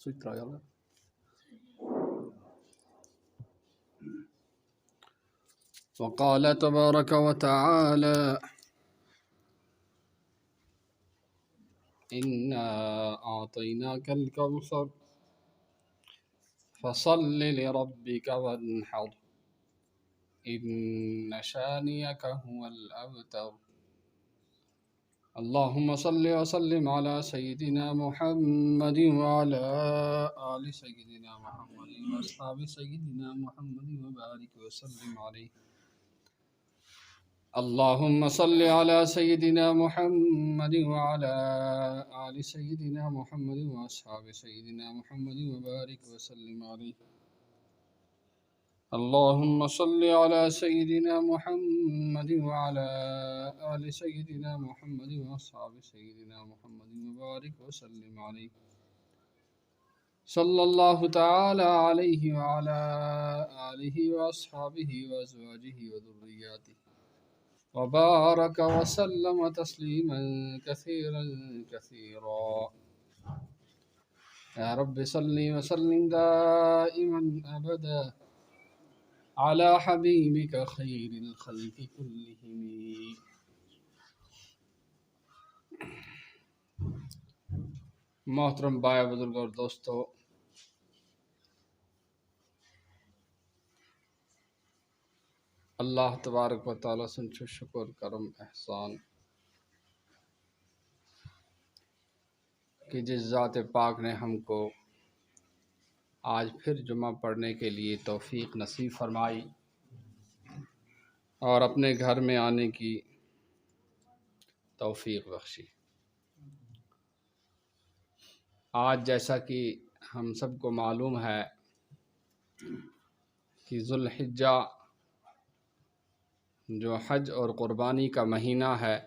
سويترا يلا. وقال تبارك وتعالى إنا أعطيناك الكوثر فصل لربك وانحر إن شانئك هو الأبتر. اللهم صل وسلم على سيدنا محمد وعلى آل سيدنا محمد وأصحاب سيدنا محمد وبارك وسلم عليه. اللهم صل على سيدنا محمد وعلى آل سيدنا محمد وأصحاب سيدنا محمد وبارك وسلم عليه. اللهم صل على سيدنا محمد وعلى آل سيدنا محمد وأصحاب سيدنا محمد وبارك وسلم عليه. صلى الله تعالى عليه وعلى آله وأصحابه وأزواجه وذرياته وبارك وسلم تسليما كثيرا كثيرا. يا رب صل وسلم دائما أبدا على حبيبك خير الخلق كلهم. محترم بھائی بزرگ اور دوستو، اللہ تبارک و تعالیٰ سنچو شکر کرم احسان کہ جس ذات پاک نے ہم کو آج پھر جمعہ پڑھنے کے لیے توفیق نصیب فرمائی اور اپنے گھر میں آنے کی توفیق بخشی۔ آج جیسا کہ ہم سب کو معلوم ہے کہ ذوالحجہ جو حج اور قربانی کا مہینہ ہے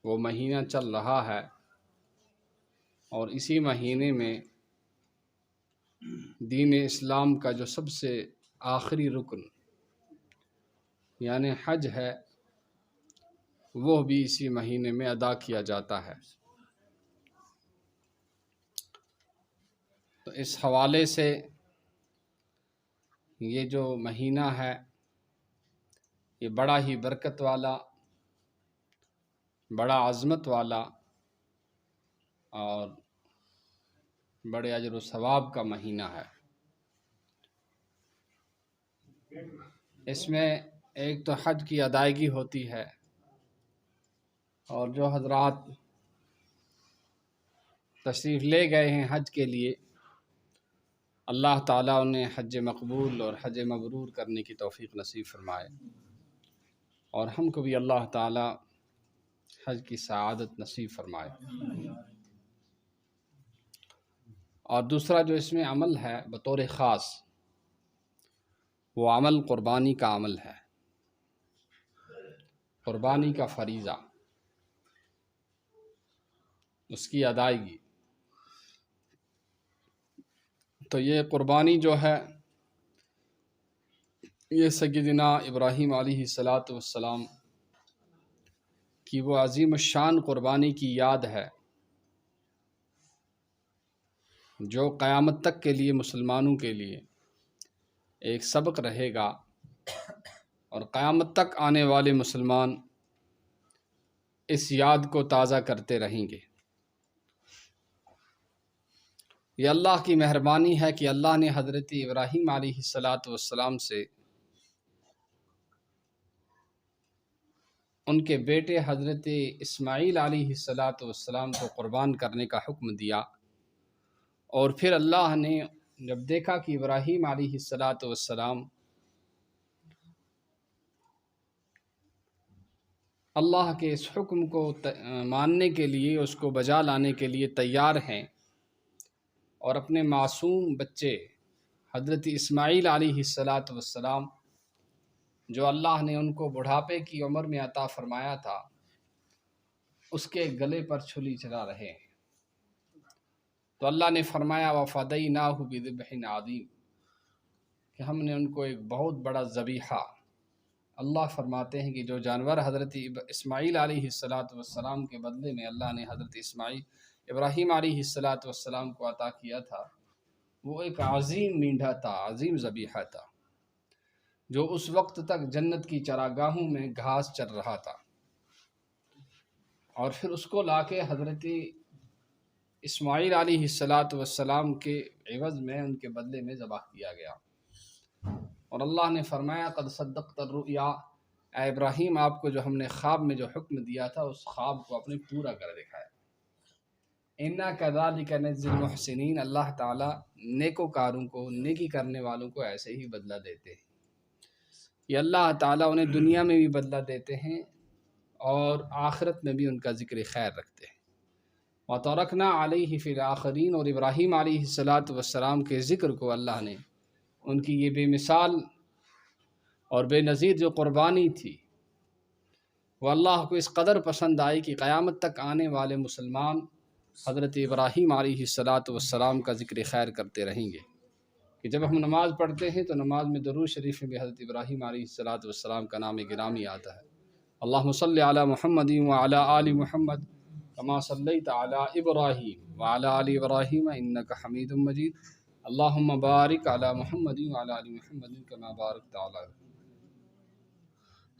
وہ مہینہ چل رہا ہے، اور اسی مہینے میں دین اسلام کا جو سب سے آخری رکن یعنی حج ہے وہ بھی اسی مہینے میں ادا کیا جاتا ہے۔ تو اس حوالے سے یہ جو مہینہ ہے یہ بڑا ہی برکت والا، بڑا عظمت والا اور بڑے اجر و ثواب کا مہینہ ہے۔ اس میں ایک تو حج کی ادائیگی ہوتی ہے، اور جو حضرات تشریف لے گئے ہیں حج کے لیے، اللہ تعالیٰ انہیں حج مقبول اور حج مبرور کرنے کی توفیق نصیب فرمائے، اور ہم کو بھی اللہ تعالیٰ حج کی سعادت نصیب فرمائے۔ اور دوسرا جو اس میں عمل ہے بطور خاص، وہ عمل قربانی کا عمل ہے، قربانی کا فریضہ، اس کی ادائیگی۔ تو یہ قربانی جو ہے یہ سیدنا ابراہیم علیہ السلام کی وہ عظیم الشان قربانی کی یاد ہے جو قیامت تک کے لیے مسلمانوں کے لیے ایک سبق رہے گا، اور قیامت تک آنے والے مسلمان اس یاد کو تازہ کرتے رہیں گے۔ یہ اللہ کی مہربانی ہے کہ اللہ نے حضرت ابراہیم علیہ السلام سے ان کے بیٹے حضرت اسماعیل علیہ السلام کو قربان کرنے کا حکم دیا، اور پھر اللہ نے جب دیکھا کہ ابراہیم علیہ السلام اللہ کے اس حکم کو ماننے کے لیے، اس کو بجا لانے کے لیے تیار ہیں، اور اپنے معصوم بچے حضرت اسماعیل علیہ السلام جو اللہ نے ان کو بڑھاپے کی عمر میں عطا فرمایا تھا، اس کے گلے پر چھری چلا رہے ہیں، تو اللہ نے فرمایا وَفَدَيْنَاهُ بِذِبْحٍ عَظِيمٍ کہ ہم نے ان کو ایک بہت بڑا ذبیحہ، اللہ فرماتے ہیں کہ جو جانور حضرت اسماعیل علیہ السلام کے بدلے میں اللہ نے حضرت ابراہیم علیہ السلام کو عطا کیا تھا وہ ایک عظیم مینڈھا تھا، عظیم ذبیحہ تھا، جو اس وقت تک جنت کی چراگاہوں میں گھاس چر رہا تھا، اور پھر اس کو لا کے حضرت اسماعیل علیہ السلام کے عوض میں، ان کے بدلے میں ذبح کیا گیا۔ اور اللہ نے فرمایا قد صدقت الرؤیا، اے ابراہیم آپ کو جو ہم نے خواب میں جو حکم دیا تھا اس خواب کو آپ نے پورا کر دکھایا۔ انا کذالک نجزی المحسنین، اللہ تعالیٰ نیکوکاروں کو، نیکی کرنے والوں کو ایسے ہی بدلہ دیتے ہیں۔ یہ اللہ تعالیٰ انہیں دنیا میں بھی بدلہ دیتے ہیں اور آخرت میں بھی ان کا ذکر خیر رکھتے ہیں۔ وَتَرَكْنَا عَلَيْهِ فِي الْآخِرِينَ، اور ابراہیم علیہ السلام کے ذکر کو اللہ نے، ان کی یہ بے مثال اور بے نظیر جو قربانی تھی وہ اللہ کو اس قدر پسند آئی کہ قیامت تک آنے والے مسلمان حضرت ابراہیم علیہ السلام کا ذکر خیر کرتے رہیں گے، کہ جب ہم نماز پڑھتے ہیں تو نماز میں درود شریف میں بھی حضرت ابراہیم علیہ السلام کا نام گرامی آتا ہے۔ اللہم صلی علی محمد وعلی آل محمد کما صلیت علی ابراہیم وعلی آل ابراہیم انک حمید مجید، اللہم بارک علی محمد وعلی آل محمد کما بارکت علی۔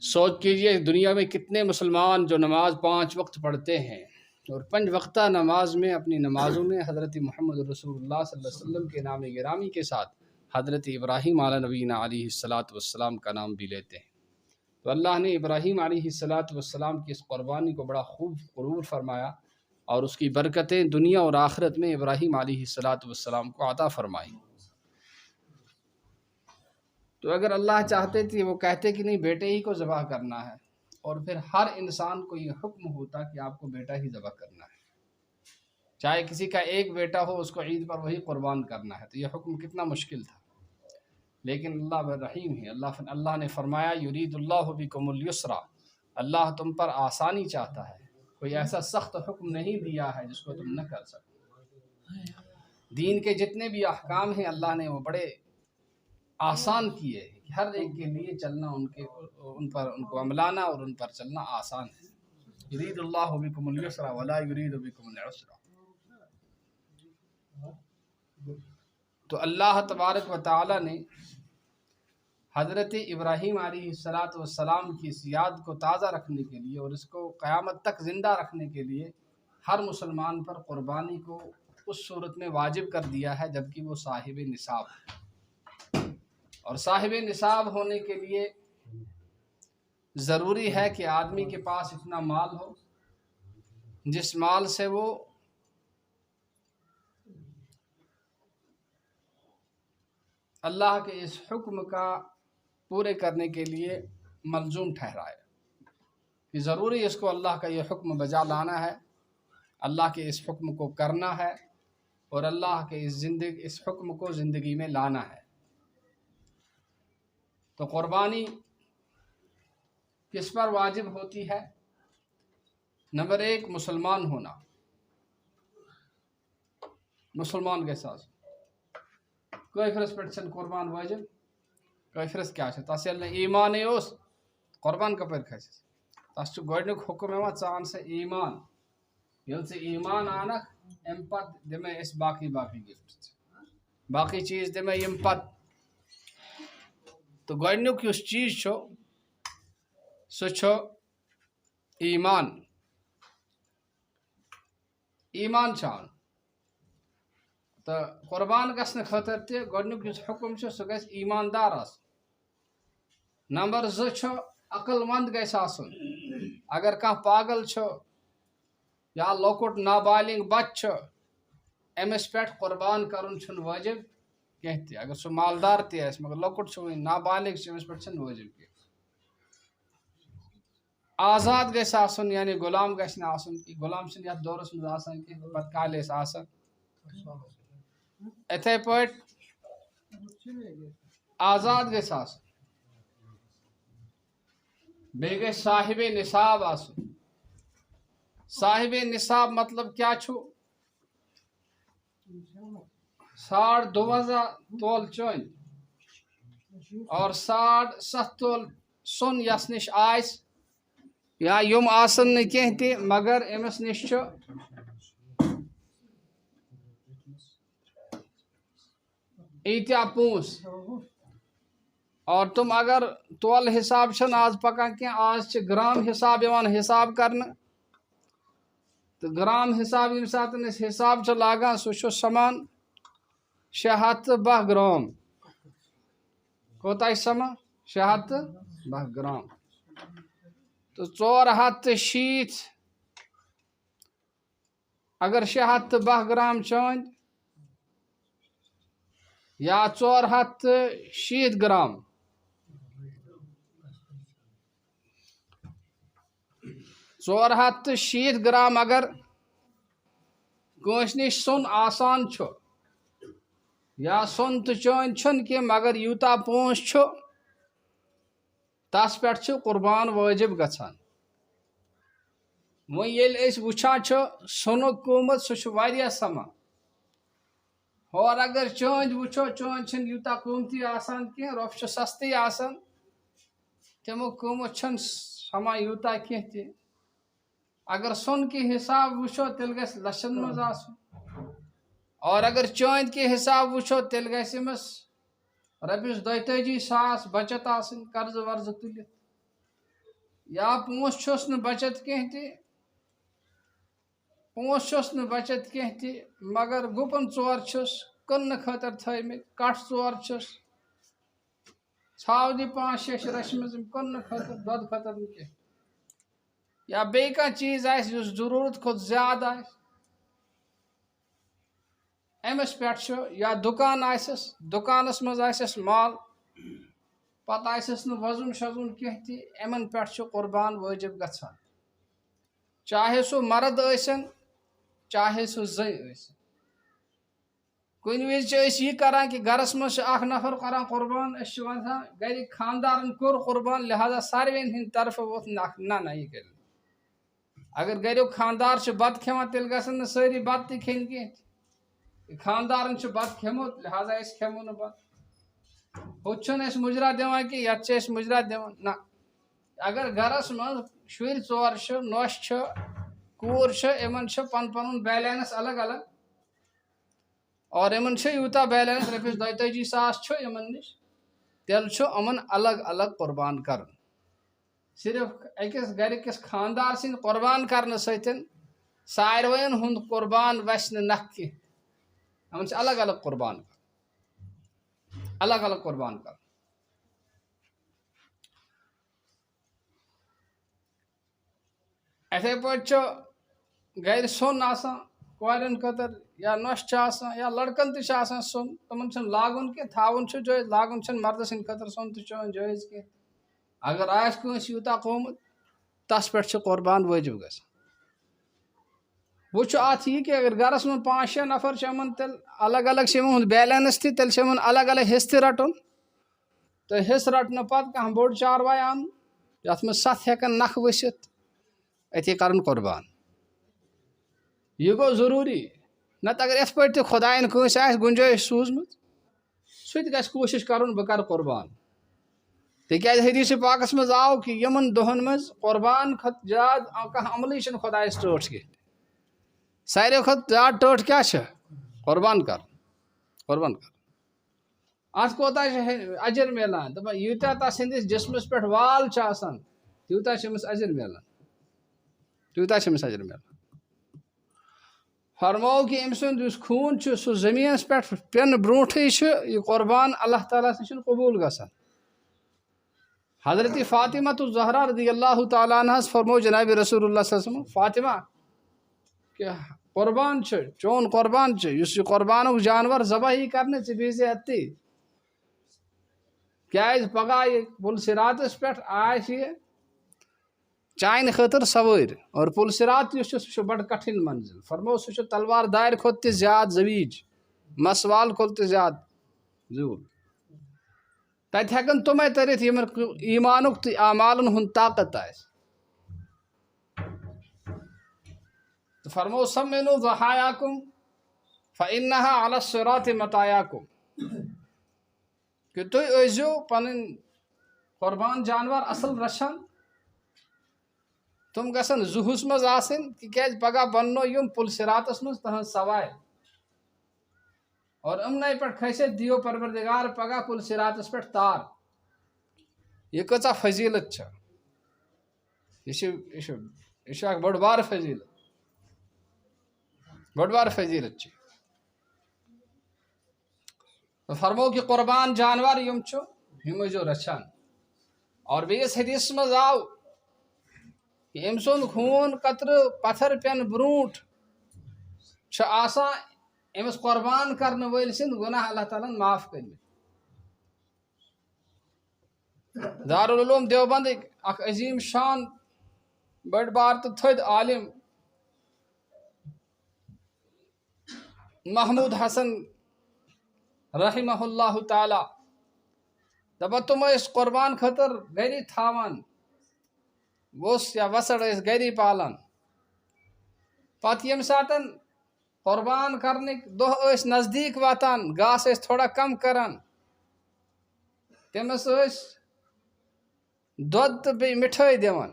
سوچ کیجئے دنیا میں کتنے مسلمان جو نماز 5 وقت پڑھتے ہیں اور 5 وقتہ نماز میں، اپنی نمازوں میں حضرت محمد رسول اللہ صلی اللہ علیہ وسلم کے نام گرامی کے ساتھ حضرت ابراہیم علی نبینا علیہ السلام کا نام بھی لیتے ہیں۔ تو اللہ نے ابراہیم علیہ السلام کی اس قربانی کو بڑا خوب قبول فرمایا اور اس کی برکتیں دنیا اور آخرت میں ابراہیم علیہ السلام کو عطا فرمائیں۔ تو اگر اللہ چاہتے تھے وہ کہتے کہ نہیں بیٹے ہی کو ذبح کرنا ہے، اور پھر ہر انسان کو یہ حکم ہوتا کہ آپ کو بیٹا ہی ذبح کرنا ہے، چاہے کسی کا ایک بیٹا ہو اس کو عید پر وہی قربان کرنا ہے، تو یہ حکم کتنا مشکل تھا۔ لیکن اللہ رحیم ہے، اللہ نے فرمایا یرید اللہ بکم الیسرا، اللہ تم پر آسانی چاہتا ہے، کوئی ایسا سخت حکم نہیں دیا ہے جس کو تم نہ کر سکو۔ دین کے جتنے بھی احکام ہیں اللہ نے وہ بڑے آسان کیے ہیں کہ ہر ایک کے لیے چلنا، ان کو عملانا اور ان پر چلنا آسان ہے۔ یرید اللہ بکم الیسرا ولا یرید بکم العسرا۔ تو اللہ تبارک و تعالی نے حضرت ابراہیم علیہ السلام کی اس یاد کو تازہ رکھنے کے لیے اور اس کو قیامت تک زندہ رکھنے کے لیے ہر مسلمان پر قربانی کو اس صورت میں واجب کر دیا ہے جبکہ وہ صاحب نصاب ہے۔ اور صاحب نصاب ہونے کے لیے ضروری ہے کہ آدمی کے پاس اتنا مال ہو جس مال سے وہ اللہ کے اس حکم کا پورے کرنے کے لیے ملزوم ٹھہرائے، کہ ضروری اس کو اللہ کا یہ حکم بجا لانا ہے، اللہ کے اس حکم کو کرنا ہے اور اللہ کے اس حکم کو زندگی میں لانا ہے۔ تو قربانی کس پر واجب ہوتی ہے؟ نمبر 1 مسلمان ہونا، مسلمان کے ساتھ کافرس پہ قربان واجب، کافرس کیا تس ایمان اس قربان کپر کھس تس گۄڈنیُک حکم یِوان ژٕ اَن سا ایمان، ییٚلہِ ژٕ ایمان اَنکھ اَمہِ پتہٕ دِمے أسۍ باقٕے گفٹ، باقٕے چیٖز دِمے یِم پتہٕ۔ تو گۄڈنیُک یُس چیٖز چھُ سُہ چھُ ایمان، ایمان چھُ اَنُن۔ تو قربان گژھنہٕ خٲطرٕ تہِ گۄڈنیُک یُس حکم چھُ سُہ گژھِ ایماندار آسُن۔ نمبر 2 چھُ عقل مند گژھِ آسُن۔ اگر کانٛہہ پاگل چھُ یا لۄکُٹ نابالغ بچہٕ چھُ أمِس پٮ۪ٹھ قربان کرُن چھُنہٕ وٲجب کینٛہہ تہِ، اگر سُہ مالدار تہِ آسہِ مگر لۄکُٹ چھُ وٕنہِ نابالغ چھُ أمِس پٮ۪ٹھ چھُنہٕ وٲجب کینٛہہ۔ آزاد گژھِ آسُن، یعنی غلام گژھِ نہٕ آسُن کینٛہہ، غلام چھِنہٕ یتھ دورس منٛز آسان کینٛہہ، پتہٕ کالہِ ٲسۍ آسان۔ اِتھَے پٲٹھۍ آزاد گژھِ آسُن، بیٚیہِ گژھِ صاحب نصاب آسُن۔ صاحب نصاب مطلب کیا چھُ؟ 12.5 تول چٲنۍ اور 7.5 تول سۄن یس نِش آسہِ، یا یِم آسن نہٕ کینٛہہ تہِ مگر أمِس نِش چھُ ایتیا پونس اور تم اگر تول حساب چھن آز پکان کی آز چھ گرام حساب یوان حساب کرنا تو گرام حساب یم سات حساب چھ لاگان سو چھ سمان 610 گرام کوتاہ سمان 610 گرام تو 460 اگر 610 گرام چاند یا 460 گرام 460 گرام اگر کنس نش سون آسان چھو یا سون تو چون چھن کی مگر یوتا پونس چھو تس پہ قربان واجب گھان وہ یل اس وچھان چھو سونک قیمت سہ واریاہ سمان اور اگر چوند وچھو چوند چھن یوتا قیمتی آسان کی روپ سستی آسان تمو قیمت چھن سمان یوتا کی تی اگر سون کی حساب وچھو تیل گھس لچھن مز آسن اور اگر چوند کی حساب وچھو تیل گھس امس رپیس 42,000 بچت آسن قرض ورز تلت یا پونس چھس ن بچت کی تی پونس چھس ن بچت کی تی مگر گپن 4 چھس کن خاطر تھمت کٹ 4 چھس ژھاو دی 5-6 رچمز کن خاطر دود خاطر کی یا بیٚیہِ کانٛہہ چیٖز آسہِ یُس ضروٗرت کھۄتہٕ زیادٕ آسہِ أمِس پٮ۪ٹھ چھُ یا دُکان آسٮ۪س دُکانَس منٛز آسٮ۪س مال پَتہٕ آسٮ۪س نہٕ وَزُن شَزُن کینٛہہ تہِ یِمن پٮ۪ٹھ چھُ قۄربان وٲجِب گژھان چاہے سُہ مرد ٲسِن چاہے سُہ زٔنۍ ٲسِن کُنہِ وِزِ چھِ أسۍ یہِ کران کہِ گرس منٛز چھُ اکھ نفر کران قۄربان أسۍ چھِ ونان گرِکۍ خاندارن کوٚر قۄربان لہٰذا ساروین ہٕنٛدِ طرفہٕ ووت نہ یہِ کٔرِو اگر گریُک خاندار چھُ بتہٕ کھٮ۪وان تیٚلہِ گژھن نہٕ سٲری بتہٕ تہِ کھٮ۪نۍ کینٛہہ خاندارن چھُ بتہٕ کھٮ۪ومُت لہٰذا أسۍ کھٮ۪مو نہٕ بتہٕ ہُتہِ چھُنہٕ أسۍ مُجرا دِوان کہِ یتھ چھِ أسۍ مُجرا دِوان نہ اگر گرس منٛز شُرۍ 4 چھِ نۄش چھِ کوٗر چھِ یِمن چھُ پنُن پنُن بیلنس الگ الگ اور یِمن چھُ یوٗتاہ بیلنس رۄپیس 42,000 چھُ یِمن نِش تیٚلہِ چھُ یِمن الگ الگ قۄربان کرُن صرف أکِس گرِکِس خاندار سٕنٛدِ قۄربان کرنہٕ سۭتۍ ساروین ہُنٛد قۄربان وسہِ نہٕ نکھٕ کینٛہہ یِمن چھُ الگ الگ قۄربان کرُن الگ الگ قۄربان کرُن اِتھے پٲٹھۍ چھُ گرِ سۄن آسان کورٮ۪ن خٲطرٕ یا نۄش چھِ آسان یا لڑکن تہِ چھُ آسان سۄن تِمن چھُنہٕ لاگُن کینٛہہ تھاوُن چھُ جٲیز لاگُن چھُنہٕ مردٕ سٕنٛدِ خٲطرٕ سۄن تہِ چون جٲیز کینٛہہ اگر آسہِ کٲنٛسہِ یوٗتاہ قۭمت تس پٮ۪ٹھ چھُ قۄربان وٲجِب گژھان وۄنۍ چھُ اتھ یہِ کہِ اگر گرس منٛز 5-6 نفر چھِ یِمن تیٚلہِ الگ الگ چھِ یِمن ہُنٛد بیلنس تہِ تیٚلہِ چھِ یِمن الگ الگ حصہٕ تہِ رٹُن تہٕ حصہٕ رٹنہٕ پتہٕ کانٛہہ بوٚڑ چاروٲے اَنُن یتھ منٛز 7 ہٮ۪کن نکھٕ ؤسِتھ أتی کرُن قۄربان یہِ گوٚو ضروٗری نتہٕ اگر یِتھ پٲٹھۍ تہِ خۄداین کٲنٛسہِ آسہِ گُنجٲیش سوٗزمٕژ سُہ تہِ گژھِ کوٗشش کرُن بہٕ کرٕ قۄربان تِکیٛازِ حدیٖثِ پاکس منٛز آو کہِ یِمن دۄہن منٛز قۄربان کھۄتہٕ زیادٕ کانٛہہ عملٕے چھُنہٕ خۄدایس ٹٲٹھ کینٛہہ ساروی کھۄتہٕ زیادٕ ٹٲٹھ کیٛاہ چھِ قۄربان کرُن قۄربان کرُن اتھ کوتاہ چھُ اجر مِلان دپان یوٗتاہ تس سٕنٛدِس جسمس پٮ۪ٹھ وال چھُ آسان تیوٗتاہ چھُ أمِس اجر مِلان تیوٗتاہ چھُ أمِس اجر مِلان فرموو کہِ أمۍ سُنٛد یُس خوٗن چھُ سُہ زٔمیٖنس پٮ۪ٹھ پٮ۪نہٕ برونٛٹھٕے چھُ یہِ قۄربان اللہ تعالیٰ ہس نِش قبوٗل گژھان حضرت فاطمہ الزہرا رضی اللہ تعالیٰ عنہس فرموو جناب رسول اللہ صلی اللہ علیہ وسلم فاطمہ کہ قۄربان چھُ چون قۄربان چھُ یُس یہِ قۄربانُک جانور ذبح یی کرنہٕ ژٕ بیٖزِ اَتی کیٛازِ پگاہ یہِ پُلسِراتس پٮ۪ٹھ آسہِ یہِ چانہِ خٲطرٕ سوٲرۍ اور پُلسِرات یُس چھُ سُہ چھُ بڑٕ کٹھِن منزِل فرموو سُہ چھُ تلوار دارِ کھۄتہٕ تہِ زیادٕ زویٖج مسوال کھۄتہٕ تہِ زیادٕ زیوٗٹھ تتہِ ہٮ۪کن تِمے تٔرِتھ یِمن ایٖمانُک تہٕ اعمالن ہُنٛد طاقت آسہِ تہٕ فرموو سمِنوٗ ضحایاکُم فإنها علی الصراط مطایاکُم کہ تُہۍ ٲسۍزیو پنٕنۍ قۄربان جانور اصل رچھان تِم گژھن زُہس منٛز آسٕنۍ تِکیٛازِ پگاہ بننو یِم پُلسِراتس منٛز تٕہنٛز سوارِ اور امنے پہ کھسے دیو پروردگار پگہ کل صراطس پہ تار. یہ کچھ فضیلت یہ اک بڑ بار فضیلت فرمو کہ قربان جانور یم جو رچھان. اور بیس حدیث مز آو کہ ام سن خون قطر پتھر پین بروٹ آسان امس قربان کرنے ول سند گناہ اللہ تعالیٰ معاف کر. دارالعلوم دیوبند اخ عظیم شان بڑ بار تو تھد عالم محمود حسن رحمہ اللہ تعالی دپان تم قربان خطر گری تھاوان وس یا وسڑ گری پالان. پتہ یم ساتن قربان کرنے دہ نزدیک واتان گاس تھوڑا کم کران تمس دود تو بی مٹھائی دِوان.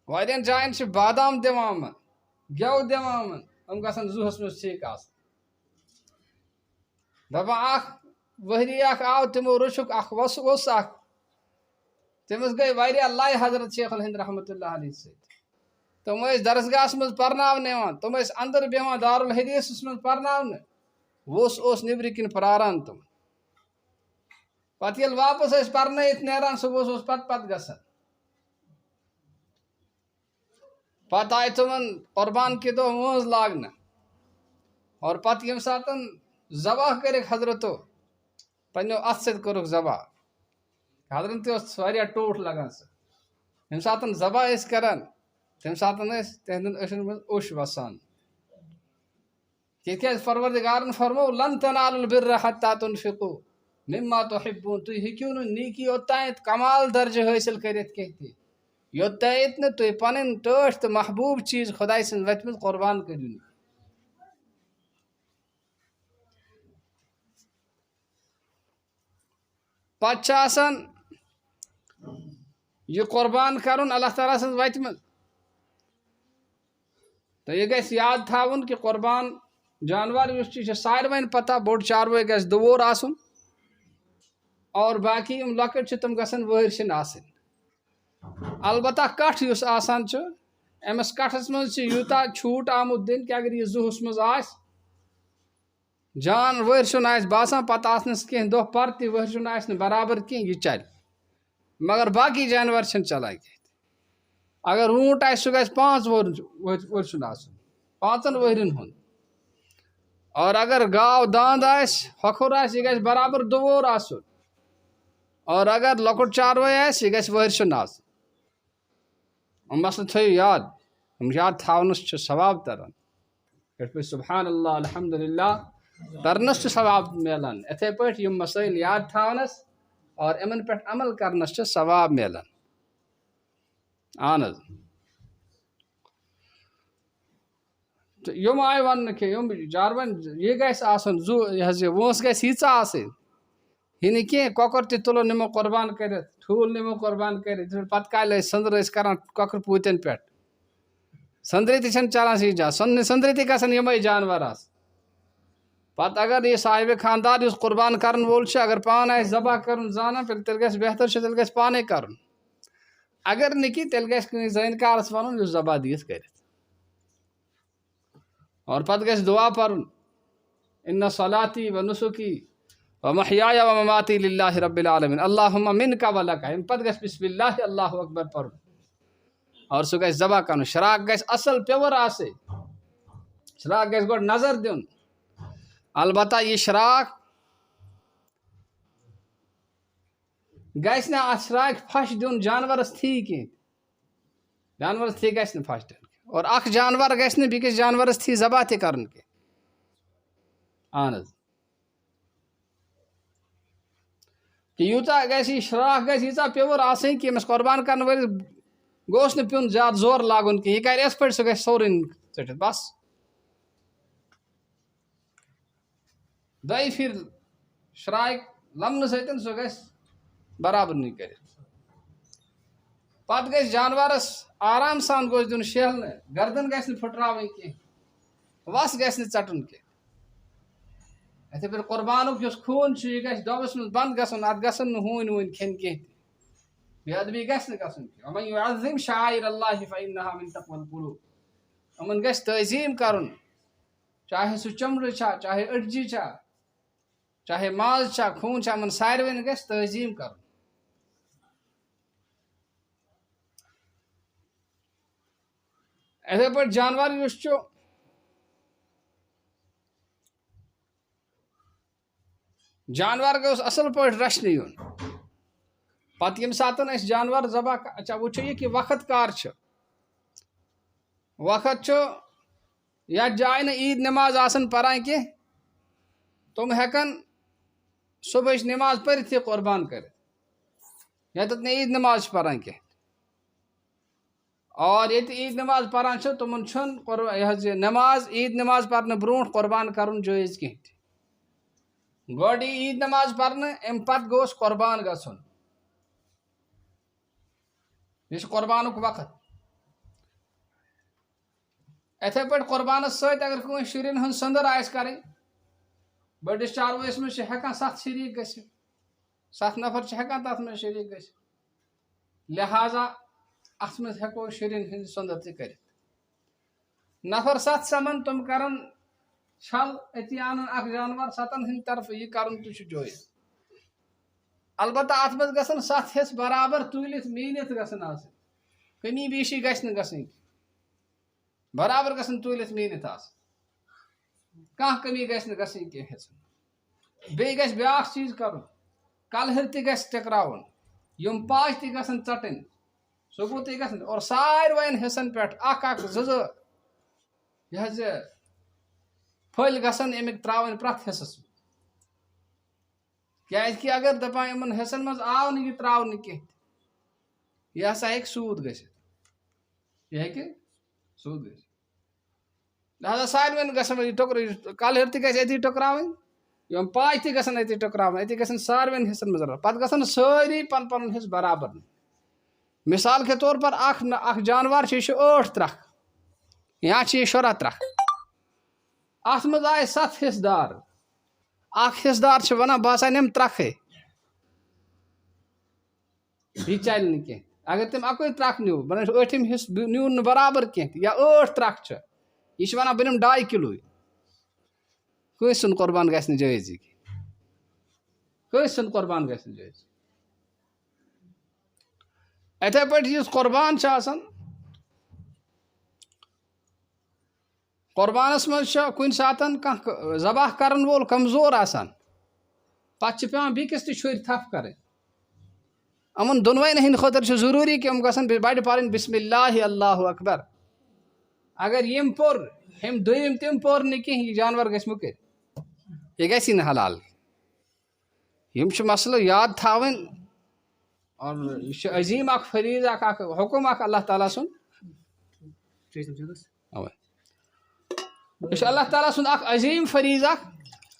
واریاہن جائن چھ بادام دِوان گیو دِوان ہم گژھن زوہس مز ٹھیک آسن. دپان اخ ؤہری اخ آو تمو رچھک اخ وس اخ تمس گئی واریاہ لائے حضرت شیخ الہند رحمۃ اللہ علیہ ست. تم درسگاہس مز پرناون یوان تم اندر بیہوان دارالحدیثس مز پرناون وس نبر کن پراران تم. پتہ یل واپس پرنائت نیران صبح پت گسان. پتہ آئی تمن قربان کے دہ وز لاگنا اور پتہ یم ساتن ذبح کرک حضرتو پنو ات ست کورک ذبح. حضرت واریاہ ٹوٹ لگان سہ یم ساتن ذبح کران تم ساتن تہندن اشن مز اوش وسان. تکیاز پروردگارن فرمو لن تنالوا البر حتى تنفقوا مما تحبون. تھی ہیکو نا نیکی اوتانیت کمال درجہ حاصل کرت کہتے یوتانیت نا تھی پنن ٹاٹھ تو محبوب چیز خدائی سن وت مز قربان کرو. پتہ آسان یہ قربان کرن اللہ تعالیٰ سن وت مز. تو یہ گھس یاد تھاون کہ قربان جانور اس ساروین پتہ بوڑ چاروے گھس دوور آسن اور باقی یم لکٹ تم گھن وہرشن آسن. البتہ کٹھ اس آسان امس کٹھس مز یوتا چھوٹ آمت دن کہ اگر یہ زوہس مز آس جان وہرشن آس باسان پتہ آسنس کی دہ پر تہ وہرشن آس برابر کی یہ چل مگر باقی جانور چھ چلان کی. اگر اونٹ آس سہ گھس 5 ورشن آسن 5 ورین ہند. اور اگر گاو داند آس ہکھر آس یہ گھس برابر 2 وہر آسن. اور اگر لکٹ چاروے آس یہ گھس ورشن آسن. مسئلہ تھو یاد تھونس ثواب تران پہ سبحان اللہ الحمدللہ ترنس ثواب ملان. اتھے پہ یم مسائل یاد تھونس اور امن پہ عمل کرنس ثواب ملان. اہن تو یم آئی ون کہ یم جانور یہ گھس آسن یہ وونس گھس ییژہ آسن یہ نی کی کۄکر تہ تلو نمو قربان کرت ٹھوٗل نمو قربان کرت. پتہ کالہ سندر کران کۄکر پوٗتین پہ سندری تہ چھ چلان سیجا سندری تہ گھن یمے جانور آس. پتہ اگر یہ صاحب خاندار اس قربان کرن وول اگر پان آس ذبح کرن زانان تیل گھس بہتر تیل گھس پانے کرن. اگر نکی تیل گھس کٲنٛسہِ زٲنکارس ونن یُس ذبح دِیتھ کرتھ. اور پتہ گھس دعا پرن ان صلاتی و نسکی و محیای و مماتی للہ رب العالمین اللہم منک و لک. پتہ گھس بسم اللہ اللہ اکبر پرن اور سہ گھس ذبح کرن. شراک گھس اصل پیور آسے شراک گھس گۄڈٕ نظر دیُن. البتہ یہ شراک گھس نا اتھ شراک پھش دیُن جانورس تھی کی جانورس تھی گھس نہٕ پھش دیُن. اور اخ جانور گھس نہٕ بیٚکِس جانورس تھی ذبح تہِ کرُن کینٛہہ. اہن حظ کہ یوٗتاہ گھس یہ شراک گھس ییٖژاہ پیور آسٕنۍ کہ أمِس قربان کرن وٲلِس گوٚژھ نہٕ پیوٚن زیادٕ زور لاگُن کینٛہہ. یہِ کرِ یِتھ پٲٹھۍ سُہ گژھِ سورُے ژٔٹِتھ بس. دۄیہِ پھِرِ شراک لمنہٕ سۭتۍ سُہ گژھِ برابر کرتھ. پتہٕ گژھِ جانورس آرام سان گوٚژھ دیُن شیہلنہٕ گردن گژھِ نہٕ پھٕٹراوٕنۍ کینٛہہ وس گژھِ نہٕ ژٹُن کینٛہہ. اتھے پہ قربانک یس خون یہ گھس دۄبس منٛز بنٛد گژھُن اتھ گژھن نہٕ ہوٗنۍ ووٗنۍ کھٮ۪نۍ کینٛہہ تہِ بے ادبی گژھِ نہٕ گژھُن کینٛہہ ومن یعظم شعائر اللہ فإنها من تقوى القلوب یِمن گژھِ تعظیٖم کرُن چاہے سُہ چمڑٕ چھا چاہے أڈجہِ چھا چاہے ماز چھا خوٗن چھا یِمن ساروٕے گژھِ تعظیٖم کرُن اِتھے پٲٹھۍ جانور یُس چھُ جانور گوٚژھ اصل پٲٹھۍ رچھنہٕ یُن پتہٕ ییٚمہِ ساتہٕ أسۍ جانور ذبح اچھا وٕچھو یہِ کہِ وقت کر چھُ وقت چھُ یتھ جایہِ نہٕ عیٖد نٮ۪ماز آسان پران کینٛہہ تِم ہٮ۪کن صبحٕچ نٮ۪ماز پٔرِتھ یہِ قۄربان کٔرِتھ ییٚتٮ۪تھ نہٕ عیٖد نٮ۪ماز چھِ پران کینٛہہ اور ییٚتہِ عیٖد نٮ۪ماز پران چھِ تِمن چھُنہٕ یہِ حظ یہِ نٮ۪ماز عیٖد نٮ۪ماز پرنہٕ برونٛٹھ قۄربان کرُن جٲیز کینٛہہ تہِ گۄڈٕ یی عیٖد نٮ۪ماز پرنہٕ امہِ پتہٕ گوٚژھ قۄربان گژھُن یہِ چھُ قۄربانُک وقت اِتھے پٲٹھۍ قۄربانس سۭتۍ اگر کٲنٛسہِ شُرٮ۪ن ہٕنٛز سٔنٛدٕر آسہِ کَرٕنۍ بٔڑِس چاروٲیس منٛز چھِ ہٮ۪کان 7 شریٖک گٔژھِتھ 7 نفر چھِ ہٮ۪کان تتھ منٛز شریٖک گٔژھِتھ لہٰذا اتھ منٛز ہٮ۪کو شُرٮ۪ن ہٕنٛز سٔنٛدٕر تہِ کٔرِتھ نفر 7 سمن تِم کرن چھل أتی انن اکھ جانور 7 ہٕنٛدِ طرفہٕ یہِ کرُن تہِ چھُ جٲیز البتہ اتھ منٛز گژھن 7 حصہٕ برابر تُلِتھ میٖنِتھ گژھن آسٕنۍ کٔمی بیٖشی گژھِ نہٕ گژھٕنۍ برابر گژھن تُلِتھ میٖنِتھ آسٕنۍ کانٛہہ کٔمی گژھِ نہٕ گژھٕنۍ کینٛہہ حِصہٕ بیٚیہِ گژھِ بیٛاکھ چیٖز کرُن کلہٕ تہِ گژھِ ٹکراوُن یِم پاش تہِ گژھن ژٹٕنۍ سُہ تہِ گژھن اور ساروین حِصن پٮ۪ٹھ اکھ 2 یہِ حظ یہِ پھٔلۍ گژھن امیِکۍ ترٛاوٕنۍ پرٛٮ۪تھ حِصس منٛز کیازِ کہِ اگر دپان یِمن حِصن منٛز آو نہٕ یہِ ترٛاونہٕ کینٛہہ یہِ ہسا ہیٚکہِ سوٗد گٔژھِتھ یہِ ہیٚکہِ سوٗد گٔژھِتھ لہٰذا ساروین گژھن یہِ کلہٕ تہِ گژھِ أتی ٹکراوٕنۍ یِم پاش تہِ گژھن أتی ٹکراوٕنۍ أتی گژھن ساروین حِصن منٛز پتہٕ گژھن سٲری پن پنُن حِصہٕ برابر مثال کے طور پر اکھ جانور چھُ یہِ چھُ 8 ترکھ یا چھِ یہِ 16 ترکھ اتھ منٛز آیہِ 7 حصہٕ دار اکھ حصہٕ دار چھُ ونان بہٕ ہسا نِمہٕ ترکھے یہِ چلہِ نہٕ کینٛہہ اگر تٔمۍ اکُے ترکھ نیوٗ بہٕ 8م حصہٕ نیوٗن نہٕ برابر کینٛہہ یا 8 ترکھ چھِ یہِ چھُ ونان بہٕ نِمہٕ 2.5 کِلوٗ کٲنٛسہِ سُنٛد قۄربان گژھِ نہٕ جٲیزی کٲنٛسہِ سُنٛد قۄربان گژھِ نہٕ جٲیز اِتھے پٲٹھۍ یُس قۄربان چھُ آسان قۄربانس منٛز چھُ کُنہِ ساتہٕ کانٛہہ ذبح کرن وول کمزور آسان پتہٕ چھِ پیٚوان بیٚکِس تہِ چھُرِ تھپھ کرٕنۍ یِمن دۄنوٕنی ہٕنٛدِ خٲطرٕ چھُ ضروٗری کہِ یِم گژھن بَڑِ پرٕنۍ بسم اللہ اللہ اکبر اگر یِم پوٚر ہُمہِ دوٚیِم تِم پوٚر نہٕ کینٛہہ یہِ جانور گژھِ مُکٕر یہِ گژھی نہٕ حلال یِم چھِ مسلہٕ یاد تھاوٕنۍ اور یہِ چھُ عظیٖم اکھ فریٖض اکھ حُکُم اکھ اللہ تعالیٰ سُنٛد یہِ چھُ اللہ تعالیٰ سُنٛد اکھ عظیٖم فریٖض اکھ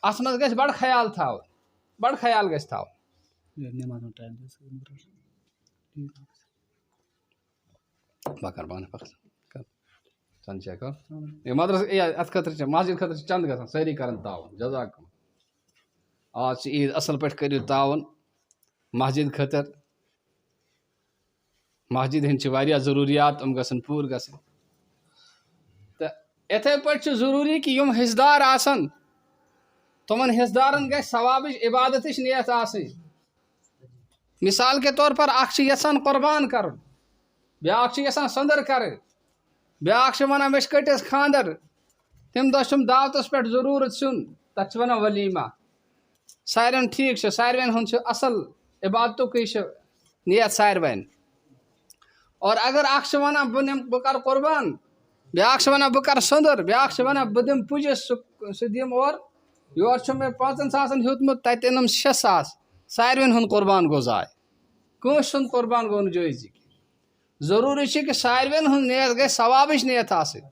اتھ منٛز گژھِ بڑٕ خیال تھاوُن بڑٕ خیال گژھِ تھاوُن اتھ خٲطرٕ چھِ مسجد خٲطرٕ چھِ چند گژھان سٲری کران تعاوُن جزاکم آز چھِ عیٖد اصل پٲٹھۍ کٔرِو تعاوُن مسجد خٲطرٕ مسجد ہٕنٛدۍ چھِ واریاہ ضروٗریات یِم گژھن پوٗرٕ گژھٕنۍ تہٕ یِتھے پٲٹھۍ چھُ ضروٗری کہِ یِم حِصہٕ دار آسن تِمن حِصہٕ دارن گژھِ ثوابٕچ عبادتٕچ نیت آسٕنۍ مثال کے طور پر اکھ چھُ یژھان قۄربان کرُن بیٛاکھ چھُ یژھان سۄنٛدٕر کرٕنۍ بیٛاکھ چھُ ونان مےٚ چھُ کٔٹِس خانٛدر تمہِ دۄہ چھُم دعوتس پٮ۪ٹھ ضروٗرت سیُن تتھ چھِ ونان ولیٖما ساروین ٹھیٖک چھُ ساروین ہُنٛد چھُ اصل عبادتُکُے چھُ نیت ساروین اور اگر اکھ چھُ ونان بہٕ کرٕ قۄربان بیٛاکھ چھُ ونان بہٕ کرٕ سۄنٛدٕر بیٛاکھ چھُ ونان بہٕ دِمہٕ پُجِس سُہ دِمہٕ اور یورٕ چھُ مےٚ 5 ساسن ہیوٚتمُت تتہِ أنِم 6 ساس ساروین ہُنٛد قۄربان گوٚو ضایہِ کٲنٛسہِ سُنٛد قۄربان گوٚو نہٕ جٲیزی ضروٗری چھُ کہِ ساروین ہُنٛد نیت گژھِ ثوابٕچ نیت آسٕنۍ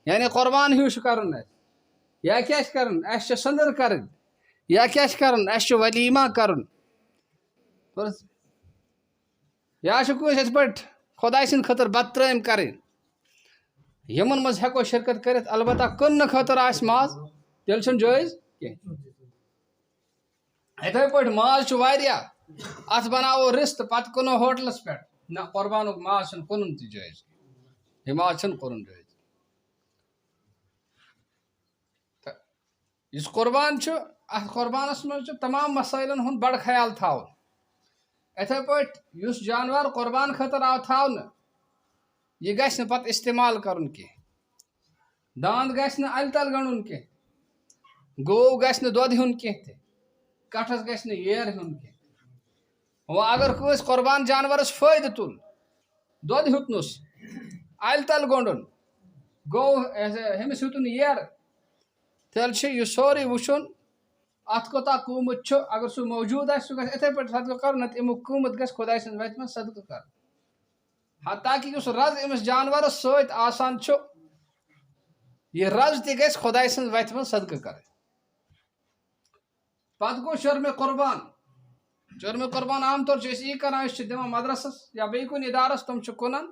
یعنی قۄربان ہیوٗ چھُ کرُن اَسہِ یا کیاہ چھِ کرُن اَسہِ چھِ سۄنٛدٕر کرٕنۍ یا کیاہ چھِ کرُن اَسہِ چھُ ولیٖما کرُن یا چھُ کٲنٛسہِ یِتھ پٲٹھۍ خۄداے سٕنٛدِ خٲطرٕ بتہٕ ترٲم کرٕنۍ یِمن منٛز ہٮ۪کو شرکت کٔرِتھ البتہ کٕننہٕ خٲطرٕ آسہِ ماز تیٚلہِ چھُنہٕ جٲیز کینٛہہ اتھے پٲٹھۍ ماز چھُ واریاہ اتھ بناوو رِستہٕ پتہٕ کٕنو ہوٹلس پٮ۪ٹھ نہ قۄربانُک ماز چھُنہٕ کٕنُن تہِ جٲیز یہِ ماز چھُنہٕ کٕنُن جٲیز تہٕ یُس قۄربان چھُ اتھ قۄربانس منٛز چھُ تمام مسٲیلن ہُنٛد بڑٕ خیال تھاوُن اتھے پٲٹھۍ یُس جانور قۄربان خٲطرٕ آو تھاونہٕ یہِ گژھِ نہٕ پتہٕ استعمال کرُن کینٛہہ داند گژھِ نہٕ الہِ تل گنڈُن کینٛہہ گوٚو گژھِ نہٕ دۄد ہیوٚن کینٛہہ تہِ کٹھس گژھِ نہٕ ییر ہیوٚن کینٛہہ وۄنۍ اگر کٲنٛسہِ قۄربان جانورس فٲیدٕ تُل دۄد ہیوٚتنُس الہِ تل گوٚنڈُن گوٚو ہیٚمِس ہیوٚتُن ییر تیٚلہِ چھُ یہِ سورُے وٕچھُن اتھ کوتاہ قۭمتھ چھُ اگر سُہ موجوٗد آسہِ سُہ گژھِ یِتھے پٲٹھۍ صدقہٕ کرُن نتہٕ امیُک قۭمتھ گژھِ خۄداے سٕنٛزِ وتہِ منٛز صدقہٕ کرُن حتاکہِ یُس رز أمِس جانورس سۭتۍ آسان چھُ یہِ رز تہِ گژھِ خۄداے سٕنٛزِ وتہِ منٛز صدقہٕ کرٕنۍ پتہٕ گوٚو شرمہِ قۄربان شرمہِ قۄربان عام طور چھِ أسۍ یی کران أسۍ چھِ دِوان مدرسس یا بیٚیہِ کُنہِ ادارس تِم چھِ کٕنان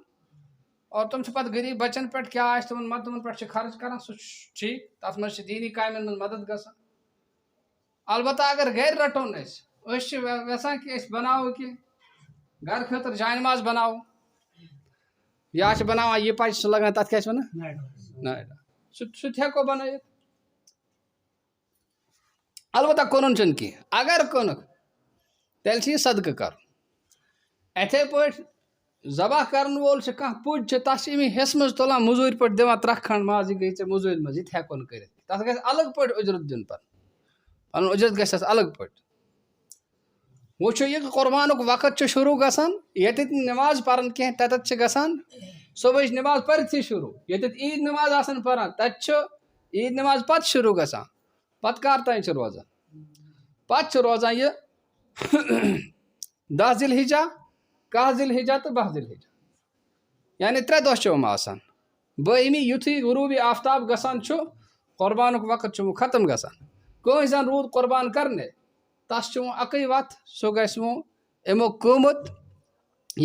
اور تِم چھِ پتہٕ غریٖب بچن پٮ۪ٹھ کیٛاہ آسہِ تِمن پٮ۪ٹھ چھِ خرٕچ کران سُہ چھُ ٹھیٖک تتھ منٛز چھِ دیٖنی کامٮ۪ن منٛز مدد گژھان البتہ اگر گرِ رٹون أسۍ چھِ یژھان کہِ أسۍ بناوو کینٛہہ گرٕ خٲطرٕ جانہِ ماز بناوو یا چھِ بناوان یہِ پچہِ سُہ لگان تتھ کیٛاہ چھِ ونان ناٹا سُہ تہِ ہٮ۪کو بنٲیِتھ البتہ کٕنُن چھُنہٕ کینٛہہ اگر کٕنُکھ تیٚلہِ چھِ یہِ صدقہٕ کرُن اتھے پٲٹھۍ ذبح کرن وول چھُ کانٛہہ پُج چھُ تتھ چھِ امی حصہٕ منٛز تُلان موٚزوٗرۍ پٲٹھۍ دِوان ترکھ کھنٛڈ ماز یہِ گٔے ژےٚ موٚزوٗرۍ منٛز یہِ تہِ ہٮ۪کو نہٕ کٔرِتھ تتھ گژھِ الگ پٲٹھۍ اُجرت دیُن پتہٕ پنُن اُجرت گژھِ تتھ الگ پٲٹھۍ وۄنۍ چھُ یہِ قۄربانُک وقت چھُ شروٗع گژھان ییٚتٮ۪تھ نہٕ نٮ۪ماز پران کینٛہہ تتٮ۪تھ چھِ گژھان صبحٕچ نٮ۪ماز پٔرتھٕے شروٗع ییٚتٮ۪تھ عیٖد نٮ۪ماز آسان پران تتہِ چھُ عیٖد نٮ۪ماز پتہٕ شروٗع گژھان پتہٕ کر تانۍ چھِ روزان پتہٕ چھُ روزان یہِ 10 ذی الحجہ 11 ذی الحجہ تہٕ 12 ذی الحجہ یعنی 3 دۄہ چھِ یِم آسان 12ہمہِ یُتھُے غروٗبی آفتاب گژھان چھُ قۄربانُک وقت چھُ وۄنۍ ختم گژھان کٲنٛسہِ زن روٗد قۄربان کرنہِ تس چھُ وۄنۍ اکٕے وتھ سُہ گژھِ وۄنۍ امیُک قۭمتھ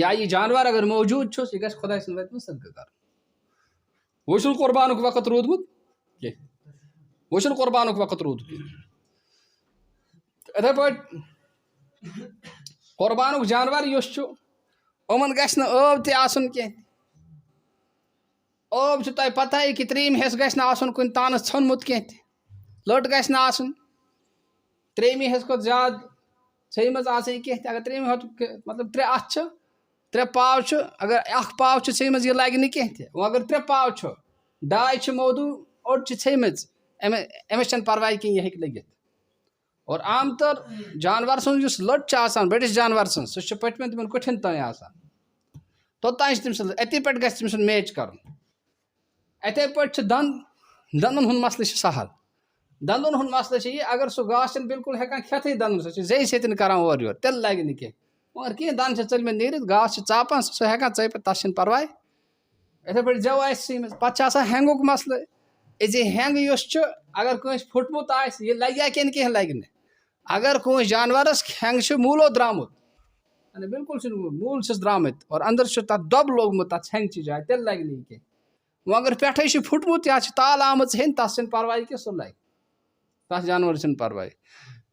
یا یہِ جانور اگر موجوٗد چھُس یہِ گژھِ خۄداے سٕنٛزِ وتہِ منٛز صدقہٕ کرُن وۄنۍ چھُنہٕ قۄربانُک وقت روٗدمُت کینٛہہ وۄنۍ چھُنہٕ قۄربانُک وقت روٗدمُت کینٛہہ یِتھے پٲٹھۍ قۄربانُک جانور یُس چھُ یِمن گژھِ نہٕ ٲب تہِ آسُن کینٛہہ ٲب چھُ تۄہہِ پتہ کہِ 3/4 حصہٕ گژھِ نہٕ آسُن کُنہِ تانس ژھیوٚنمُت کینٛہہ تہِ لٔٹ گژھِ نہٕ آسٕنۍ 3/4 حصہٕ کھۄتہٕ زیادٕ ژھیٚیمٕژ آسٕنۍ کینٛہہ تہِ اگر 3/4 مطلب 3 اتھ چھِ 3 پاو چھُ اگر 1 پاو چھِ ژھیٚیمٕژ یہِ لگہِ نہٕ کینٛہہ تہِ وۄنۍ اگر 3 پاو چھُ 2 چھِ موٚدوٗ اوٚڑ چھِ ژھیٚیمٕژ أمِس چھنہٕ پرواے کینٛہہ یہِ ہیٚکہِ لٔگِتھ اور عام طور جانور سٕنٛز یُس لٔٹ چھِ آسان بٔڑِس جانور سٕنٛز سُہ چھِ پٔتمٮ۪ن تِمن کُٹھٮ۪ن تانۍ آسان توٚتانۍ چھِ تٔمۍ سٕنٛز اَتی پٮ۪ٹھ گژھِ تٔمۍ سُنٛد میچ کرُن اِتھے پٲٹھۍ چھُ دنٛدن ہُنٛد مسلہٕ چھُ سہل دنٛدن ہُنٛد مسلہٕ چھُ یہِ اگر سُہ گاسہٕ چھُنہٕ بالکل ہٮ۪کان کھٮ۪تھٕے دنٛدن سُہ چھُ زیٚیہِ سۭتۍ کران اورٕ یورٕ تیٚلہِ لگہِ نہٕ کینٛہہ مگر کینٛہہ دنٛد چھِ ژٔلمٕتۍ نیٖرِتھ گاسہٕ چھِ ژاپان سُہ ہٮ۪کان ژٔپِتھ تتھ چھِنہٕ پرواے یِتھے پٲٹھۍ زٮ۪و آسہِ سیٖمٕژ پتہٕ چھِ آسان ہٮ۪نٛگُک مسلہٕ أزِ ہٮ۪نٛگ یُس چھُ اگر کٲنٛسہِ پھُٹمُت آسہِ یہِ لگہِ کِنہٕ کینٛہہ لگہِ نہٕ اگر کٲنٛسہِ جانورس ہٮ۪نٛگ چھُ موٗلو درٛامُت یعنی بالکل چھُنہٕ موٗل چھِس درٛامٕتۍ اور انٛدر چھُ تتھ دۄب لوگمُت تتھ ہٮ۪نٛگچہِ جایہِ تیٚلہِ لگہِ نہٕ یہِ کینٛہہ وۄنۍ اگر پٮ۪ٹھے چھُ پھُٹمُت یا چھِ تال آمٕژ ہیٚنۍ تتھ چھنہٕ پرواے کینٛہہ سُہ لگہِ تتھ جانورس چھنہٕ پرواے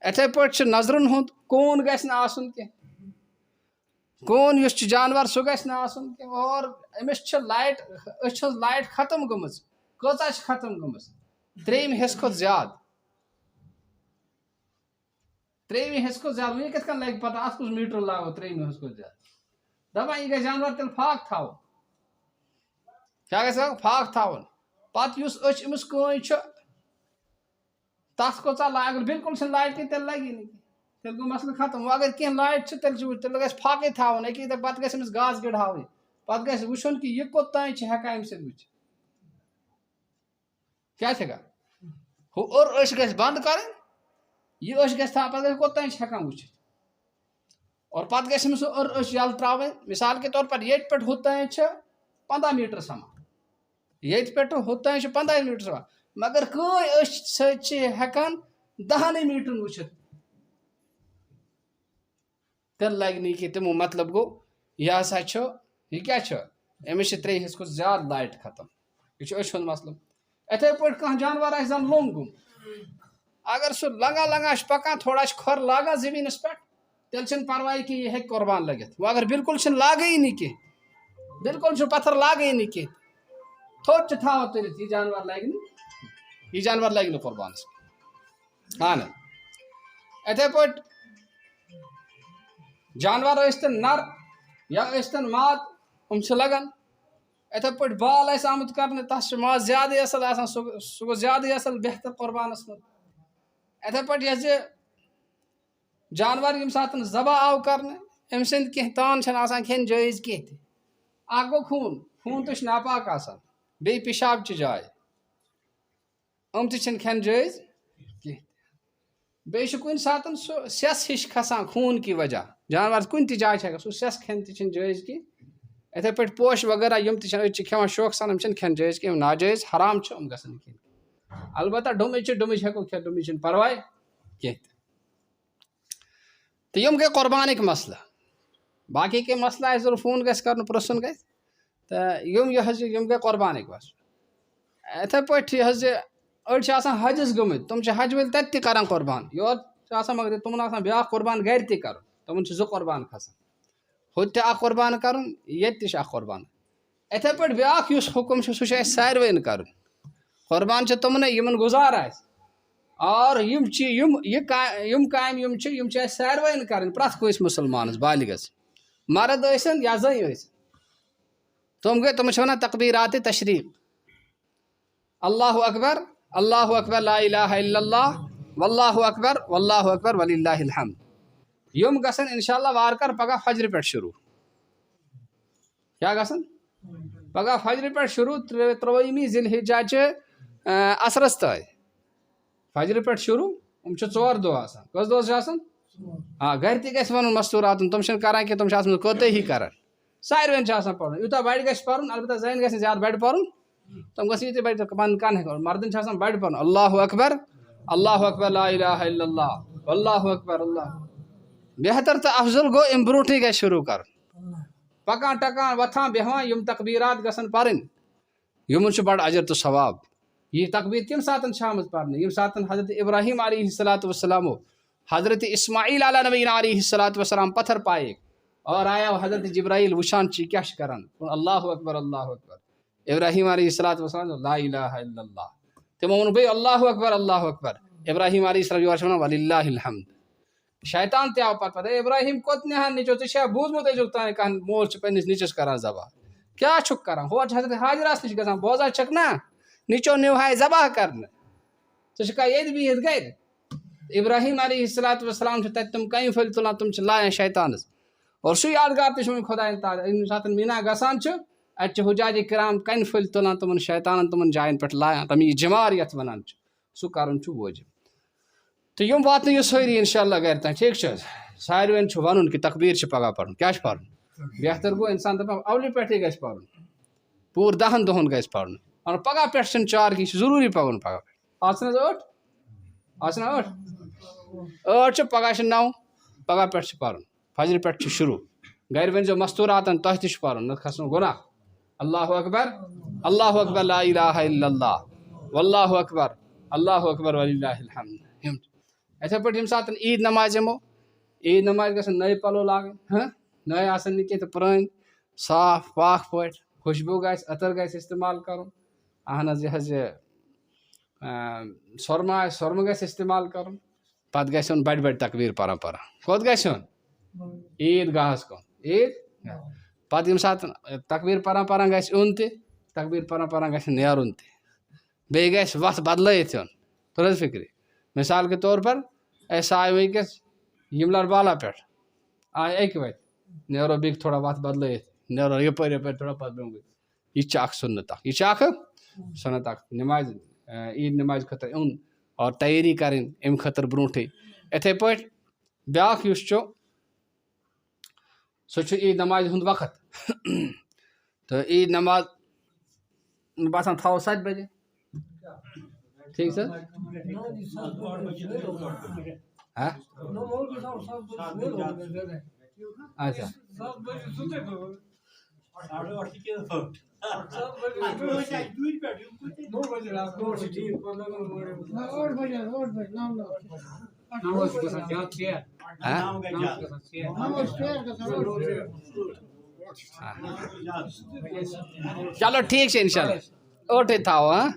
اِتھے پٲٹھۍ چھُ نظرن ہُنٛد کوٗن گژھِ نہٕ آسُن کینٛہہ کوٗن یُس چھُ جانور سُہ گژھِ نہٕ آسُن کینٛہہ اور أمِس چھِ لایٹ أچھ ہٕنٛز لایٹ ختم گٔمٕژ کۭژاہ چھِ ختم گٔمٕژ 3/4 حصہٕ کھۄتہٕ زیادٕ 3/4 حصہٕ کھۄتہٕ زیادٕ وۄنۍ کِتھ کٔنۍ لگہِ پتہ اتھ کُس میٖٹر لاگو 3/4 حصہٕ کھۄتہٕ زیادٕ دپان یہِ گژھِ جانور تیٚلہِ فاق تھاوُن کیٛاہ گژھِ فاق تھاوُن پتہٕ یُس أچھ أمِس کٲنۍ چھُ تتھ کۭژاہ لایٹ اگر بالکل چھنہٕ لایٹ کینٛہہ تیٚلہِ لگی نہٕ کینٛہہ تیٚلہِ گوٚو مسلہٕ ختم وۄنۍ اگر کینٛہہ لایٹ چھِ تیٚلہِ گژھِ فاقے تھاوُن أکے دۄہ پتہٕ گژھِ أمِس گاسہٕ گِڑ ہاوٕنۍ پتہٕ گژھِ وٕچھُن کہِ یہِ کوٚتانۍ چھِ ہٮ۪کان اَمہِ سۭتۍ وٕچھِتھ کیٛاہ چھِ ہٮ۪کان ہُہ أر أچھ گژھِ بنٛد کرٕنۍ یہِ أچھ گژھِ تھاوٕنۍ پتہٕ گژھِ کوٚتانۍ چھِ ہٮ۪کان وٕچھِتھ اور پتہٕ گژھِ أمِس سُہ أر أچھ یَلہٕ ترٛاوٕنۍ مِثال کے طور پر ییٚتہِ پٮ۪ٹھ ہُتانۍ چھِ 15 میٖٹر سمان ییٚتہِ پٮ۪ٹھ ہُتانۍ چھِ 15 میٖٹر سمان مگر کٕہٕنۍ أچھ سۭتۍ چھِ ہٮ۪کان 10 میٖٹرن وٕچھِتھ تیٚلہِ لگہِ نہٕ یہِ کینٛہہ تِمو مطلب گوٚو یہِ ہسا چھُ یہِ کیٛاہ چھُ أمِس چھِ 3 حصہٕ کھۄتہٕ زیادٕ لایٹ ختم یہِ چھُ أچھ ہُنٛد مسلہٕ اِتھے پٲٹھۍ کانٛہہ جانور آسہِ زن لوٚنٛگ گوٚمُت اگر سہ لگا لگا پکان تھوڑا کھور لاگا زمینس پہ تیل چھن پرواہ کہ یہ قربان لگت وہ اگر بالکل چھن لاگے نہیں کی بالکل چھ پتھر لاگے نہیں کی تھوت تھاو تلت یہ جانور لگہ قربان اہن اتھے پٹ جانور ٲسۍتن نر یا ٲسۍتن ماد لگان اتھے پٹ بال آمت کرنے تس ماز زیادہ اصل آسان سہ گو زیادہ اصل بہتر قربانس من اتھے پٹ یہ جانور یم سات ذبح آو کرنے ام سند کی تان چھن آسان کھین جائز کی اخ گو خون تو ناپاک آسان بی پیشاب چہ جائے ام تہ کھین جائز کی بیٚیہِ چھُ کُنہِ ساتہٕ سُہ سٮ۪س ہِش کھسان خوٗن کی وجہ جانور کُنہِ تہِ جایہِ چھِ ہٮ۪کان سُہ سٮ۪س کھٮ۪ن تہِ چھِنہٕ جٲیز کینٛہہ یِتھَے پٲٹھۍ پوش وغیرہ یِم تہِ چھِنہٕ أڑۍ چھِ کھٮ۪وان شوقہٕ سان یِم چھِنہٕ کھٮ۪ن جٲیز کینٛہہ یِم ناجٲیز حرام چھِ یِم گژھن نہٕ کھٮ۪نۍ البتہ ڈوٚمٕج ہٮ۪کو کھٮ۪تھ ڈوٚمٕج چھِنہٕ پرواے کینٛہہ تہٕ یِم گٔے قۄربانٕکۍ مسلہٕ باقٕے کینٛہہ مسلہٕ آسہِ ضروٗر فون گژھِ کَرُن پرٛژھُن گژھِ تہٕ یِم گٔے قۄربانٕکۍ مسلہٕ یِتھَے پٲٹھۍ یہِ حظ یہِ أڑۍ چھِ آسان حجس گٔمٕتۍ تِم چھِ حج وٲلۍ تتہِ تہِ کران قۄربان یورٕ چھِ آسان مگر تِمن آسان بیٛاکھ قۄربان گرِ تہِ کرُن تِمن چھِ 2 قۄربان کھسان ہوٚتہِ تہِ اکھ قۄربان کرُن ییٚتہِ تہِ چھِ اکھ قۄربان یِتھَے پٲٹھۍ بیٛاکھ یُس حُکم چھُ سُہ چھُ اَسہِ ساروٕیَن کَرُن قۄربان چھِ تِمنٕے یِمن گُزار آسہِ اور یِم کامہِ یِم چھِ اَسہِ ساروٕیَن کَرٕنۍ پرٛٮ۪تھ کٲنٛسہِ مُسلمانَس بالغس مرد ٲسِن یا زٔنۍ ٲسِن تِمن چھِ وَنان تقبیرات تشریٖق اللہ اکبر لا الہ الا اللہ واللہ اکبر وللہ الحمد یم گژھن انشاءاللہ وار کار پگہ فجرِ پٮ۪ٹھ شروع کیٛاہ گژھن پگہ فجرِ پٮ۪ٹھ شروع 23 ذی الحجہ چہِ اثرس تانۍ فجرِ پٮ۪ٹھ شروع یِم چھِ 4 دۄہ آسان کٔژ دۄہ چھِ آسان گرِ تہِ گژھِ وَنُن مستوٗراتُن تِم چھِنہٕ کران کینٛہہ تِم چھِ آسان کوتٲہی کران ساروٕیَن چھِ آسان پرُن یوٗتاہ بَڑِ گژھِ پرُن البتہ زَنہِ گژھِ نہٕ زیادٕ بَڑِ پرُن تِم گژھن یِتُے بَڑِ پَنُن کَن ہٮ۪کن مردن چھِ آسان بَڑِ پرُن اللہ اکبر لا الہ الا اللہ واللہ اکبر اللہ بہتر تہٕ افضل گوٚو اَمہِ برونٛٹھٕے گژھِ شروٗع کرُن پکان ٹکان وۄتھان بیٚہوان یِم تقبیٖرات گژھن پرٕنۍ یِمن چھُ بڑٕ اجر تہٕ ثواب یہ تقبیٖر کمہِ ساتہٕ چھِ آمٕژ پرنہٕ ییٚمہِ ساتہٕ حضرت ابراہیم علیہ الصلاۃ والسلامو حضرت اسماعیل علیٰ نبینا علیہ الصلاۃ والسلام پتھر پایے اور آیا حضرت جبرائیل وٕچھان چھِ کیٛاہ چھِ کران اللہ اکبر ابراہیم علیہ الصلاۃ والسلام لا الہ الا اللہ تِمو ووٚن بیٚیہِ اللہ اکبر ابراہیم علیہ السلام یورٕ چھِ وَنان وللہ الحمد شیطان تہِ آو پتہٕ ابراہیم کوٚت نِہن نیٚچو ژےٚ چھا بوٗزمُت أزیُک تانۍ کانٛہہ مول چھُ پننِس نیٚچوِس کران ذبح کیٛاہ چھُکھ کران ہورٕ چھِ حضرت حاجراہس نِش گژھان بوزان چھکھ نا نیٚچو نِوہاے ذبح کرنہٕ ژٕ چھُکھا ییٚتہِ بِہِتھ گرِ ابراہیم علیہ الصلاۃ والسلام چھِ تتہِ تِم کَنہِ پھٔلۍ تُلان تِم چھِ لایان شیطانس اور سُہ یادگار تہِ چھُ وۄنۍ خۄدایَن تعالیٰ ییٚمہِ ساتہٕ میٖنا گژھان چھُ اَتہِ چھِ حُجاجِ کرام کَنہِ پھٔلۍ تُلان تِمن شیطانن تِمن جاین پٮ۪ٹھ لایان رمی جمار یَتھ وَنان چھِ سُہ کَرُن چھُ وٲجِب تہٕ یِم واتنٲیِو سٲری انشاء اللہ گرِ تام ٹھیٖک چھِ حظ ساروٕیَن چھُ وَنُن کہِ تقبیٖر چھِ پگاہ پَرُن کیٛاہ چھُ پَرُن بہتر گوٚو اِنسان دَپان اولہِ پٮ۪ٹھٕے گژھِ پَرُن پوٗرٕ 10 دۄہن گژھِ پَرُن مگر پگاہ پٮ۪ٹھ چھِنہٕ 4 کینٛہہ یہِ چھُ ضروٗری پَرُن پگاہ پٮ۪ٹھ آز چھِنہٕ حظ 8 آز چھِنہٕ 8 چھُ پگاہ چھِ 9 پگاہ پٮ۪ٹھ چھُ پَرُن فجرِ پٮ۪ٹھ چھُ شروٗع گرِ ؤنۍ زیو مستوٗراتن تۄہہِ تہِ چھُ پَرُن نَتہٕ کھسنو گۄناہ اللہ اکبر لا الہ الا اللہ واللہ اکبر وللہ الحمد یِتھَے پٲٹھۍ ییٚمہِ ساتہٕ عیٖد نماز یِمو عیٖد نمازِ گژھن نٔے پَلو لاگٕنۍ نٔے آسن نہٕ کینٛہہ تہٕ پرٛٲنۍ صاف پاک پٲٹھۍ خوشبوٗ گژھِ عطر گژھِ استعمال کَرُن اہن حظ یہِ حظ یہِ سۄرمہٕ آسہِ سۄرمہٕ گژھِ استعمال کَرُن پَتہٕ گژھِ یُن بَڑِ تقبیٖر پَران کوٚت گژھِ یُن عیٖد گاہَس کُن پَتہٕ ییٚمہِ ساتہٕ تقبیٖر پَران گژھِ یُن تہِ تقبیٖر پَران گژھِ نیرُن تہِ بیٚیہِ گژھِ وَتھ بدلٲیِتھ یُن توٚر حظ فِکرِ مِثال کے طور پر أسۍ آے وٕنکٮ۪س یِملر بالا پٮ۪ٹھ آے اَکہِ وَتہِ نیرو بیٚیہِ تھوڑا وَتھ بدلٲیِتھ نیرو یَپٲرۍ تھوڑا پَتہٕ برونٛہہ کُن یہِ تہِ چھِ اکھ سُنت اکھ سُنت اکھ نٮ۪مازِ عیٖد نٮ۪مازِ خٲطرٕ یُن اور تیٲری کَرٕنۍ اَمہِ خٲطرٕ برونٛٹھٕے یِتھَے پٲٹھۍ بیٛاکھ یُس چھُ سُہ چھُ عیٖد نمازِ ہُنٛد وقت تہٕ عیٖد نماز مےٚ باسان تھاوو 7 بجے ٹھیٖک چھِ حظ اچھا چلو ٹھیک ہے انشاءاللہ اوٹے تھاو ہاں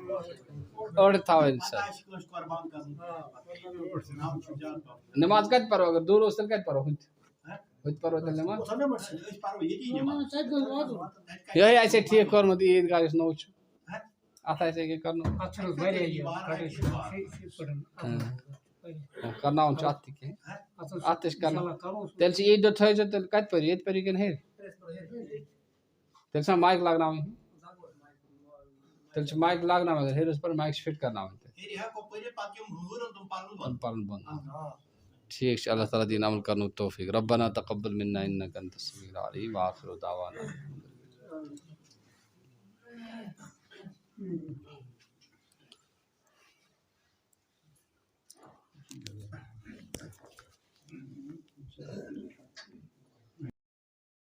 اوٹے تھاو انشاءاللہ نماز کت پرو اگر دور اس کت پرو ہوت پرو تل نماز یہ ایسے ٹھیک کرمت عید گاہ نو ات ایسے کہ کرنو کرناون ات تہ ات تہ کرنا تیل عید دہ تھو تیل کت پری یہ پری کن ہیر تیل سا مائک لاگناون تیل مائک لاگناون اگر ہیرس پر مائک فٹ کرناون پرن بند ٹھیک اللہ تعالیٰ دین عمل کرنو توفیق ربنا تقبل منا انک انت السمیع العلیم وآخر دعوانا